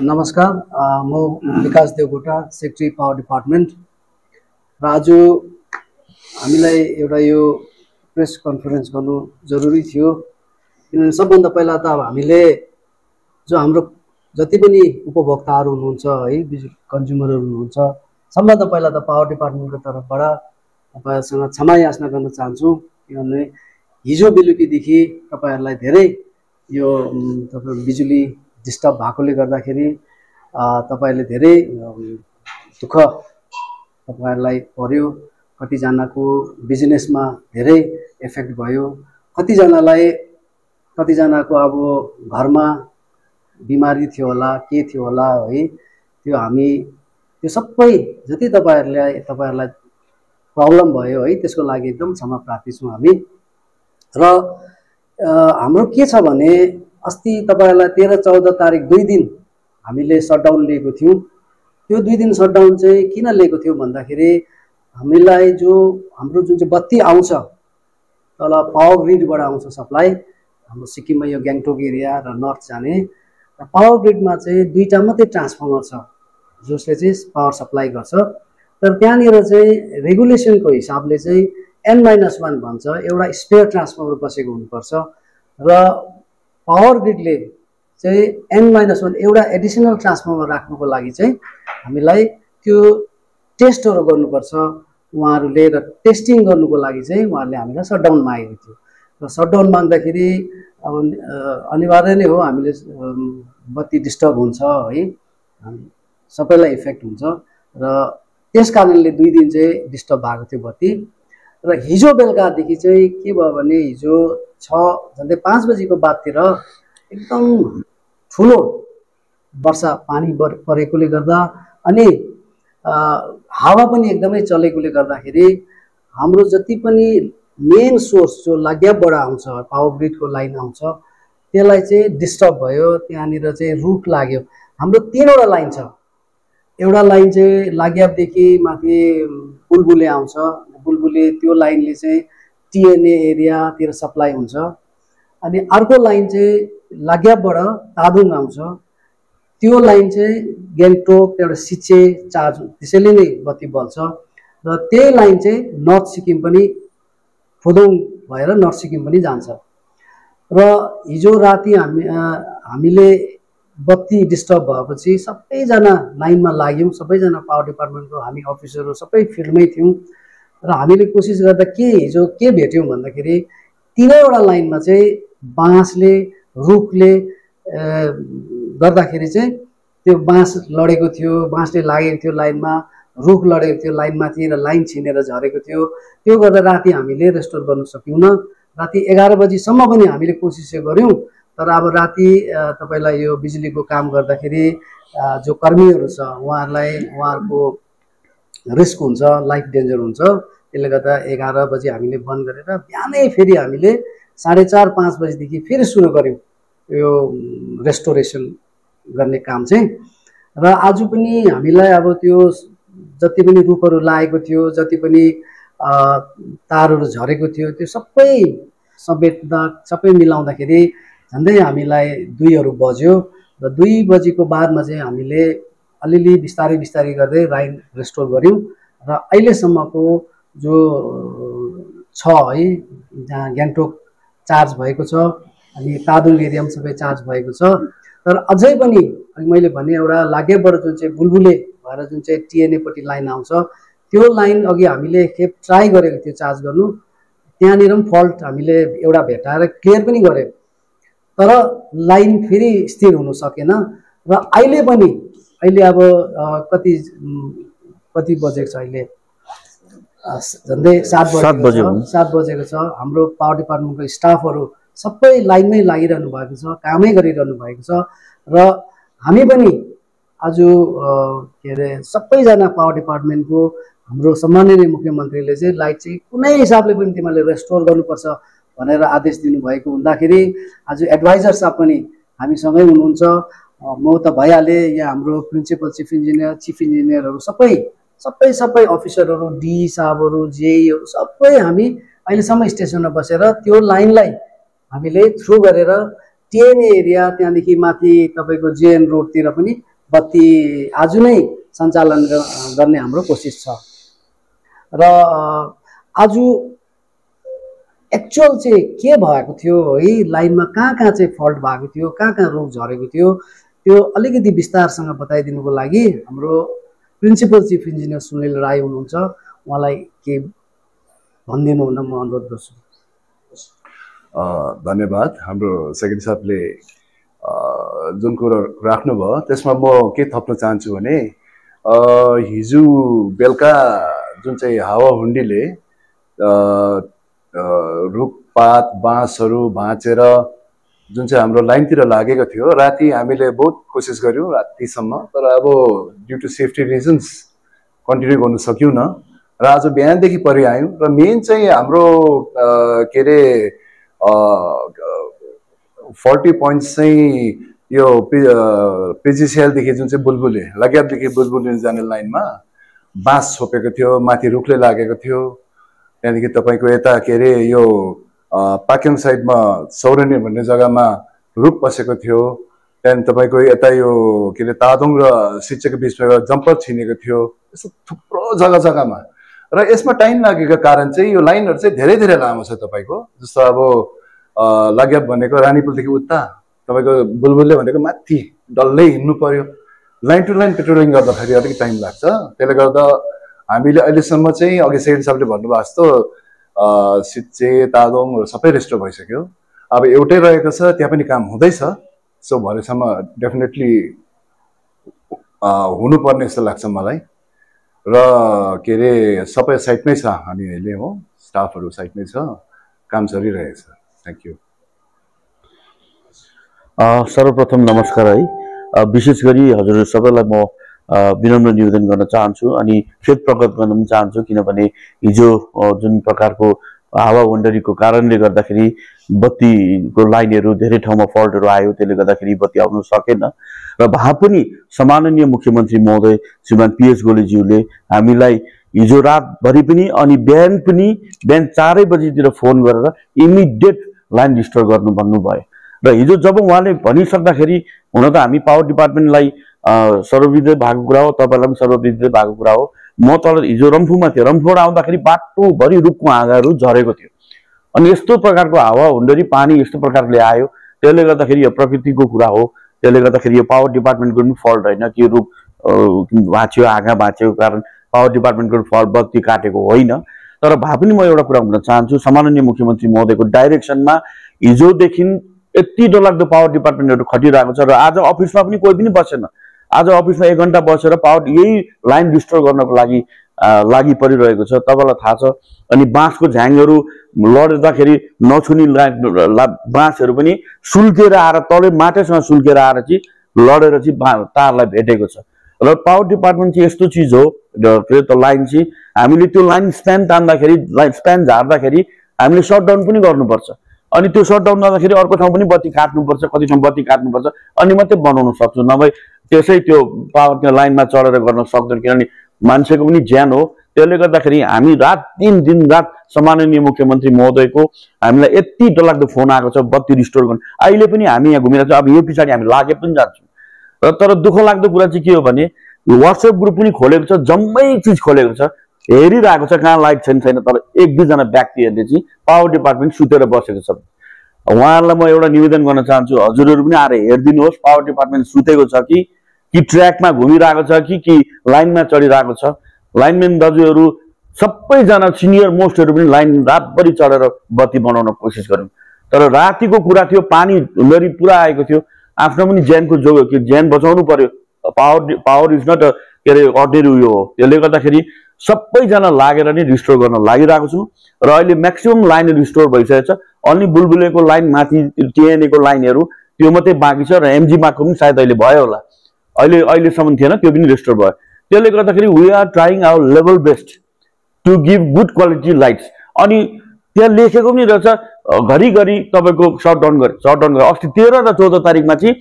नमस्कार, म विकास देवकोटा, सेक्रेटरी पावर डिपार्टमेन्ट। र आज हामीलाई एउटा यो प्रेस कन्फरेन्स गर्नु जरुरी थियो, किनभने सबभन्दा पहिला त अब हामीले जो हाम्रो जति पनि उपभोक्ताहरू हुनुहुन्छ है, बिजुली कन्ज्युमरहरू हुनुहुन्छ, सबभन्दा पहिला त पावर डिपार्टमेन्टको तर्फबाट तपाईहरुसँग क्षमा याचना गर्न चाहन्छु। किनभने हिजो बेलुकीदेखि तपाईहरुलाई धेरै यो बिजुली डिस्टर्ब भएकोले गर्दाखेरि तपाईहरुले धेरै दुःख तपाईहरुलाई पर्यो। कतिजनाको बिजनेसमा धेरै इफेक्ट भयो, कतिजनाको अब घरमा बिमारी थियो होला, के थियो होला है, त्यो सबै जति तपाईहरुलाई प्रब्लम भयो है, त्यसको लागि एकदम क्षमा प्रार्थी छौं हामी। र हाम्रो के छ भने अस्ति तपाईहरुलाई 13-14 तारिक 2 दिन हामीले शटडाउन लिएको थियौं। त्यो 2 दिन शटडाउन चाहिँ किन लिएको थियो भन्दाखेरि हामीलाई हाम्रो जुन चाहिँ बत्ती आउँछ तल पावर ग्रिडबाट आउँछ सप्लाई, हाम्रो सिक्किममा यो ग्याङटोक एरिया र नर्थ जाने पावर ग्रिडमा चाहिँ 2टा मात्रै ट्रान्सफर्मर छ जसले चाहिँ पावर सप्लाई गर्छ। तर त्यहाँनिर चाहिँ रेगुलेसनको हिसाबले चाहिँ N-1 भन्छ, एउटा स्पेयर ट्रान्सफर्मर बसेको हुनुपर्छ र पावर ग्रिडले चाहिँ N-1 एउटा एडिसनल ट्रान्सफर्मर राख्नुको लागि चाहिँ हामीलाई त्यो टेस्टहरु गर्नुपर्छ उहाँहरुले, र टेस्टिङ गर्नुको लागि चाहिँ उहाँहरुले हामीलाई शटडाउन मागेको थियो। र शटडाउन माग्दाखेरि अब अनिवार्य नै हो, हामीले बत्ती डिस्टर्ब हुन्छ है, सबैलाई इफेक्ट हुन्छ र त्यस कारणले 2 दिन चाहिँ डिस्टर्ब भएको थियो बत्ती। र हिजो बेलुकादेखि चाहिँ के भयो भने हिजो 5 बजेको बादतिर एकदम ठुलो वर्षा पानी परेकोले गर्दा अनि हावा पनि एकदमै चलेकोले गर्दाखेरि हाम्रो जति पनि मेन सोर्स जो लाग्याबाट आउँछ, पावर ग्रिडको लाइन आउँछ, त्यसलाई चाहिँ डिस्टर्ब भयो। त्यहाँनिर चाहिँ रुख लाग्यो। हाम्रो 3वटा लाइन छ। एउटा लाइन चाहिँ लाग्याबदेखि माथि बुलबुले आउँछ, बुलबुले त्यो लाइनले चाहिँ टिएनए एरियातिर सप्लाई हुन्छ। अनि अर्को लाइन चाहिँ लाग्याबाट तादुङ आउँछ, त्यो लाइन चाहिँ ग्याङटोक एउटा सिचे चार्ज त्यसैले नै बत्ती बल्छ। र त्यही लाइन चाहिँ नर्थ सिक्किम पनि फुदोङ भएर नर्थ सिक्किम पनि जान्छ। र हिजो राति हामीले बत्ती डिस्टर्ब भएपछि सबैजना लाइनमा लाग्यौं, सबैजना पावर डिपार्टमेन्टको हामी अफिसरहरू सबै फिल्डमै थियौं। र हामीले कोसिस गर्दा हिजो के भेट्यौं भन्दाखेरि 3वटा लाइनमा चाहिँ बाँसले रुखले गर्दाखेरि चाहिँ त्यो बाँस लडेको थियो, बाँसले लागेको थियो लाइनमा, रुख लडेको थियो लाइनमाथि र लाइन छिनेर झरेको थियो। त्यो गर्दा राति हामीले रेस्टोर गर्न सकिएन। राति 11 बजीसम्म पनि हामीले कोसिस गर्यौं, तर अब राति तपाईलाई यो बिजुलीको काम गर्दाखेरि जो कर्मीहरू छ उहाँहरुको रिस्क हुन्छ, लाइफ डेन्जर हुन्छ। त्यसले गर्दा 11 बजी हामीले बन्द गरेर बिहानै फेरि हामीले 4:30-5 बजेदेखि फेरि सुरु गर्यौं यो रेस्टोरेसन गर्ने काम चाहिँ। र आज पनि हामीलाई अब त्यो जति पनि रुखहरू लागेको थियो, जति पनि तारहरू झरेको थियो, त्यो सबै मिलाउँदाखेरि झन्डै हामीलाई 2 बज्यो। र 2 बजेको बादमा चाहिँ हामीले अलिअलि बिस्तारै गर्दै लाइन रेस्टोर गर्यौं। र अहिलेसम्मको जो छ है, जहाँ ग्याङटोक चार्ज भएको छ अनि तादुङ एरिया पनि सबै चार्ज भएको छ। तर अझै पनि मैले भने एउटा लाग्याबाट जुन चाहिँ बुलबुले भएर जुन चाहिँ टिएनए पट्टि लाइन आउँछ, त्यो लाइन अघि हामीले खेप ट्राई गरेको थियो चार्ज गर्नु, त्यहाँनिर पनि फल्ट हामीले एउटा भेटाएर क्लियर पनि गर्यौं, तर लाइन फेरि स्थिर हुन सकेन। र अहिले अब कति बजेको छ अहिले, झन्डै 7 बजेको छ। हाम्रो पावर डिपार्टमेन्टको स्टाफहरू सबै लाइनमै लागिरहनु भएको छ, कामै गरिरहनु भएको छ। र हामी पनि आज सबैजना पावर डिपार्टमेन्टको हाम्रो सम्माननीय मुख्यमन्त्रीले चाहिँ लाइट चाहिँ कुनै हिसाबले पनि तिमीले रेस्टोर गर्नुपर्छ भनेर आदेश दिनुभएको हुँदाखेरि आज एडभाइजर साहब पनि हामीसँगै हुनुहुन्छ। म त भइहाले, यहाँ हाम्रो प्रिन्सिपल चिफ इन्जिनियरहरू सबै अफिसरहरू, डी साहबहरू, जेईहरू सबै हामी अहिलेसम्म स्टेसनमा बसेर त्यो लाइनलाई हामीले थ्रु गरेर टिएनए एरिया त्यहाँदेखि माथि तपाईँको जेएन रोडतिर पनि बत्ती आज नै सञ्चालन गर्ने हाम्रो कोसिस छ। र आज एक्चुअल चाहिँ के भएको थियो है, लाइनमा कहाँ कहाँ चाहिँ फल्ट भएको थियो, कहाँ कहाँ रोग झरेको थियो, त्यो अलिकति विस्तारसँग बताइदिनुको लागि हाम्रो principal chief engineer Sunil Rai हुनुहुन्छ, उहाँलाई के भनिदिनु हुन म अनुरोध गर्छु। धन्यवाद। हाम्रो सेक्रेटरी साहबले जुन कुरो राख्नुभयो त्यसमा म के थप्न चाहन्छु भने हिजो बेलुका जुन चाहिँ हावाहुन्डीले रुखपात बाँसहरू भाँचेर जुन चाहिँ हाम्रो लाइनतिर लागेको थियो, राति हामीले बहुत कोसिस गऱ्यौँ रातिसम्म, तर अब due to safety reasons continue गर्नु सक्यौँ र आज बिहानदेखि परिआयौँ। र मेन चाहिँ हाम्रो के अरे 40 पोइन्ट्स चाहिँ यो पिजिसिएलदेखि जुन चाहिँ बुलबुले लगायतदेखि बुलबुले जाने लाइनमा बाँस छोपेको थियो, माथि रुखले लागेको थियो। त्यहाँदेखि तपाईँको यता के अरे यो पाक्योङ साइडमा सौरनी भन्ने जग्गामा रुख पसेको थियो। त्यहाँदेखि तपाईँको यता यो के अरे तादोङ र सिच्चेको बिचमा जम्पर छिनेको थियो। यस्तो थुप्रो जग्गा जग्गामा र यसमा टाइम लागेको कारण चाहिँ यो लाइनहरू चाहिँ धेरै धेरै लामो छ तपाईँको। जस्तो अब लगायत भनेको रानीपुलदेखि उता तपाईँको बुलबुलले भनेको माथि डल्लै हिँड्नु पर्यो। लाइन टु लाइन पेट्रोलिङ गर्दाखेरि अलिक टाइम लाग्छ। त्यसले गर्दा हामीले अहिलेसम्म चाहिँ अघि सेक्रेटरी साहबले भन्नुभएको जस्तो सिच्चे तादोङहरू सबै रेस्टोर भइसक्यो। अब एउटै रहेको छ, त्यहाँ पनि काम हुँदैछ। सो भरेसम्म डेफिनेटली हुनुपर्ने जस्तो लाग्छ मलाई। र के अरे सबै साइटमै छ, हामी अहिले हो स्टाफहरू साइटमै छ, काम चलिरहेछ। Thank you. सर्वप्रथम नमस्कार है। विशेष गरी हजुर सबैलाई म विनम्र निवेदन गर्न चाहन्छु अनि खेद प्रकट गर्न पनि चाहन्छु, किनभने हिजो जुन प्रकारको हावाहुन्डरीको कारणले गर्दाखेरि बत्तीको लाइनहरू धेरै ठाउँमा फल्टहरू आयो, त्यसले गर्दाखेरि बत्ती आउन सकेन। र भए पनि सम्माननीय मुख्यमन्त्री महोदय श्रीमान पीएस गोलेज्यूले हामीलाई हिजो रातभरि पनि अनि बिहान 4 बजीतिर फोन गरेर इमिडिएट लाइन रिस्टोर गर्नु भन्नुभयो। र हिजो जब उहाँले भनिसक्दाखेरि, हुन त हामी पावर डिपार्टमेन्टलाई सर्वविदित भएको कुरा हो, तपाईँलाई पनि सर्वविदित भएको कुरा हो। म तल हिजो रम्फूमा थिएँ, रम्फूबाट आउँदाखेरि बाटोभरि रुखको हाँगाहरू झरेको थियो। अनि यस्तो प्रकारको हावाहुन्डरी पानी यस्तो प्रकारले आयो, त्यसले गर्दाखेरि यो प्रकृतिको कुरा हो। त्यसले गर्दाखेरि यो पावर डिपार्टमेन्टको पनि फल्ट होइन कि रुख भाँच्यो, हाँगा भाँच्यो कारण पावर डिपार्टमेन्टको फल्ट, बत्ती काटेको होइन। तर भए पनि म एउटा कुरा भन्न चाहन्छु, सम्माननीय मुख्यमन्त्री महोदयको डाइरेक्सनमा हिजोदेखि यति डरलाग्दो पावर डिपार्टमेन्टहरू खटिरहेको छ। र आज अफिसमा पनि कोही पनि बसेन। आज अफिसमा 1 घन्टा बसेर पावर यही लाइन रिस्टोर गर्नको लागि परिरहेको छ, तपाईँलाई थाहा छ। अनि बाँसको झ्याङहरू लड्दाखेरि नछुनी बाँसहरू पनि सुल्केर आएर तलै माटैसँग सुल्केर आएर चाहिँ लडेर चाहिँ तारलाई भेटेको छ। र पावर डिपार्टमेन्ट चाहिँ यस्तो चिज हो, त्यो लाइन चाहिँ हामीले त्यो लाइन स्प्यान तान्दाखेरि, लाइन स्प्यान झार्दाखेरि हामीले सटडाउन पनि गर्नुपर्छ। अनि त्यो सटडाउन गर्दाखेरि अर्को ठाउँ पनि बत्ती काट्नुपर्छ, कति ठाउँ बत्ती काट्नुपर्छ, अनि मात्रै बनाउन सक्छु। नभए त्यसै त्यो पावर त्यो लाइनमा चढेर गर्न सक्दैन, किनभने मान्छेको पनि ज्यान हो। त्यसले गर्दाखेरि हामी दिन रात सम्माननीय मुख्यमन्त्री महोदयको हामीलाई यति डरलाग्दो फोन आएको छ बत्ती रिस्टोर गर्नु। अहिले पनि हामी यहाँ घुमिरहेको छौँ, अब यो पछाडि हामी लागे पनि जान्छौँ। र तर दुःख लाग्दो कुरा चाहिँ के हो भने वाट्सएप ग्रुप पनि खोलेको छ, जम्मै चिज खोलेको छ, हेरिरहेको छ कहाँ लाइट छैन। तर 1-2 जना व्यक्तिहरूले चाहिँ पावर डिपार्टमेन्ट सुतेर बसेको छ। उहाँहरूलाई म एउटा निवेदन गर्न चाहन्छु, हजुरहरू पनि आएर हेरिदिनुहोस् पावर डिपार्टमेन्ट सुतेको छ कि ट्र्याकमा घुमिरहेको छ कि लाइनमा चढिरहेको छ। लाइनमेन दाजुहरू सबैजना सिनियर मोस्टहरू पनि लाइन रातभरि चढेर बत्ती बनाउन कोसिस गर्यौँ। तर रातिको कुरा थियो, पानी हुन्डरी पुरा आएको थियो, आफ्नो पनि ज्यान बचाउनु पर्यो। पावर इज नट के अरे अर्डिनरी उयो हो। त्यसले गर्दाखेरि सबैजना लागेर नै रिस्टोर गर्न लागिरहेको छु। र अहिले म्याक्सिमम लाइन रिस्टोर भइसकेको छ। अन्ली बुलबुलेको लाइन, माथि टिएनएको लाइनहरू त्यो मात्रै बाँकी छ। र एमजी मार्कको पनि सायद अहिले भयो होला, अहिलेसम्म थिएन, त्यो पनि रिस्टोर भयो। त्यसले गर्दाखेरि we are trying our level best to give good quality lights. अनि त्यहाँ लेखेको पनि रहेछ घरिघरि तपाईँको सटडाउन गरे। अस्ति 13 र 14 तारिकमा चाहिँ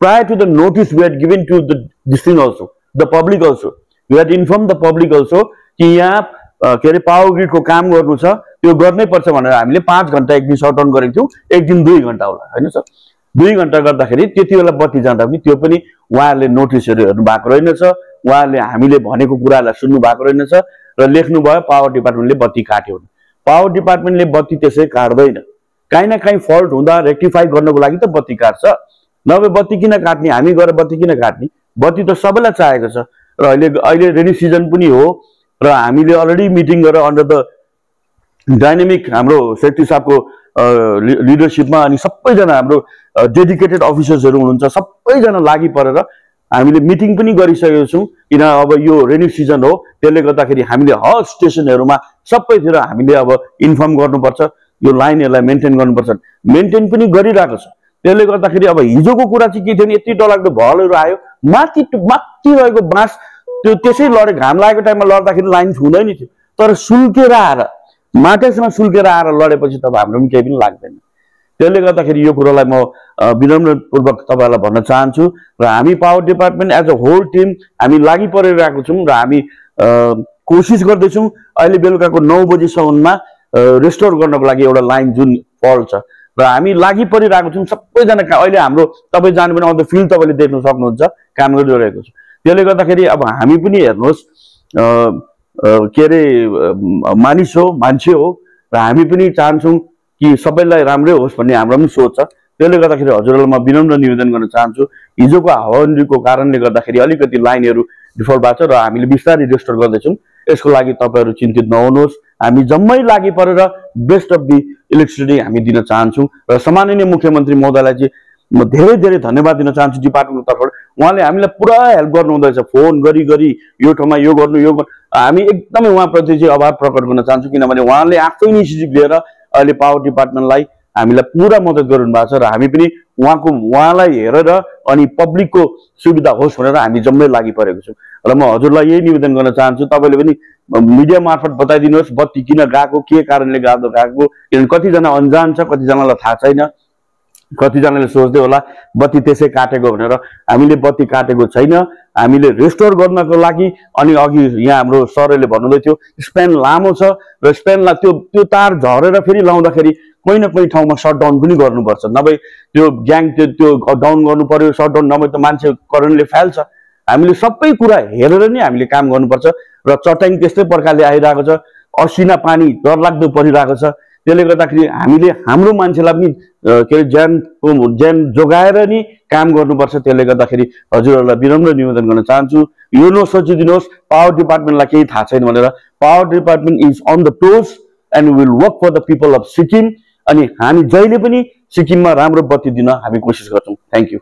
prior to the notice we had given to this thing also, the public also. We had informed the public also कि यहाँ के अरे पावर ग्रिडको काम गर्नु छ, त्यो गर्नै पर्छ भनेर हामीले 5 घन्टा एक दिन सटडाउन गरेको थियौँ, एक दिन 2 घन्टा होला, होइन सर। 2 घण्टा गर्दाखेरि त्यति बेला बत्ती जाँदा पनि त्यो पनि उहाँहरूले नोटिसहरू हेर्नु भएको रहेनछ, उहाँहरूले हामीले भनेको कुरालाई सुन्नु भएको रहेनछ र लेख्नुभयो पावर डिपार्टमेन्टले बत्ती काट्यो। पावर डिपार्टमेन्टले बत्ती त्यसै काट्दैन, काहीँ न काहीँ फल्ट हुँदा रेक्टिफाई गर्नको लागि त बत्ती काट्छ, नभए बत्ती किन काट्ने, हामी गएर बत्ती किन काट्ने? बत्ती त सबैलाई चाहेको छ र अहिले रेनी सिजन पनि हो र हामीले अलरेडी मिटिङ गरेर अन्डर द डाइनामिक हाम्रो सेक्रेटरी साहबको लिडरसिपमा अनि सबैजना हाम्रो डेडिकेटेड अफिसर्सहरू हुनुहुन्छ, सबैजना लागि परेर हामीले मिटिङ पनि गरिसकेको छौँ। किन अब यो रेनी सिजन हो, त्यसले गर्दाखेरि हामीले हर स्टेसनहरूमा सबैतिर हामीले अब इन्फर्म गर्नुपर्छ, यो लाइनहरूलाई मेन्टेन गर्नुपर्छ, मेन्टेन पनि गरिरहेको छ। त्यसले गर्दाखेरि अब हिजोको कुरा चाहिँ के थियो भने यति डरलाग्दो भलहरू आयो, माथि रहेको बाँस त्यो त्यसै लडे, घाम लागेको टाइममा लड्दाखेरि लाइन छुँदैन थियो, तर सुल्केर आएर माटैसँग सुल्केर आएर लडेपछि त हाम्रो पनि केही पनि लाग्दैन। त्यसले गर्दाखेरि यो कुरोलाई म विनम्रपूर्वक तपाईँहरूलाई भन्न चाहन्छु र हामी power department as a whole team हामी लागि परिरहेको छौँ र हामी कोसिस गर्दैछौँ अहिले बेलुकाको 9 बजीसम्ममा रेस्टोर गर्नको लागि एउटा लाइन जुन फल्ट छ र हामी लागि परिरहेको छौँ सबैजना। अहिले हाम्रो तपाईँ जानु भने अन द फिल्ड तपाईँले देख्न सक्नुहुन्छ काम गरिरहेको छ। त्यसले गर्दाखेरि अब हामी पनि हेर्नुहोस् के अरे मानिस हो, मान्छे हो र हामी पनि चाहन्छौँ कि सबैलाई राम्रै होस् भन्ने हाम्रो पनि सोच छ। त्यसले गर्दाखेरि हजुरहरूलाई म विनम्र निवेदन गर्न चाहन्छु, हिजोको हावाहुरीको कारणले गर्दाखेरि अलिकति लाइनहरू डिफल्ट भएको छ र हामीले बिस्तारै रेस्टोर गर्दैछौँ। यसको लागि तपाईँहरू चिन्तित नहुनुहोस्, हामी जम्मै लागि परेर बेस्ट अफ दि इलेक्ट्रिसिटी हामी दिन चाहन्छौँ र सम्माननीय मुख्यमन्त्री महोदयलाई चाहिँ म धेरै धेरै धन्यवाद दिन चाहन्छु डिपार्टमेन्टको तर्फबाट। उहाँले हामीलाई पुरा हेल्प गर्नु हुँदैछ, फोन गरी यो ठाउँमा यो गर्नु यो गर्नु, हामी एकदमै उहाँप्रति चाहिँ आभार प्रकट गर्न चाहन्छौँ किनभने उहाँले आफै इनिसिएटिभ लिएर अहिले पावर डिपार्टमेन्टलाई हामीलाई पुरा मद्दत गर्नु भएको छ र हामी पनि उहाँलाई हेरेर अनि पब्लिकको सुविधा होस् भनेर हामी जम्मै लागि परेको छौँ। र म हजुरलाई यही निवेदन गर्न चाहन्छु, तपाईँले पनि मिडिया मार्फत बताइदिनुहोस् बत्ती किन गएको, के कारणले गएको, किनभने कतिजना अन्जान छ, कतिजनालाई थाहा छैन, कतिजनाले सोच्दै होला बत्ती त्यसै काटेको भनेर। हामीले बत्ती काटेको छैन, हामीले रेस्टोर गर्नको लागि अनि अघि यहाँ हाम्रो सरले भन्नुहुँदै थियो स्प्यान लामो छ र स्प्यानलाई त्यो तार झरेर फेरि लाउँदाखेरि कोही न कोही ठाउँमा सटडाउन पनि गर्नुपर्छ, नभए त्यो ग्याङ त्यो डाउन गर्नु पर्यो, सटडाउन नभए त मान्छे करेन्टले फाल्छ। हामीले सबै कुरा हेरेर नै हामीले काम गर्नुपर्छ र चट्याङ त्यस्तै प्रकारले आइरहेको छ, असिना पानी डरलाग्दो परिरहेको छ। त्यसले गर्दाखेरि हामीले हाम्रो मान्छेलाई पनि के अरे ज्यान जोगाएर नि काम गर्नुपर्छ। त्यसले गर्दाखेरि हजुरहरूलाई विनम्र निवेदन गर्न चाहन्छु, यो नसोचिदिनुहोस् पावर डिपार्टमेन्टलाई केही थाहा छैन भनेर। Power department is on the toes and will work for the people of Sikkim. अनि हामी जहिले पनि सिक्किममा राम्रो बत्ती दिन हामी कोसिस गर्छौँ। Thank you.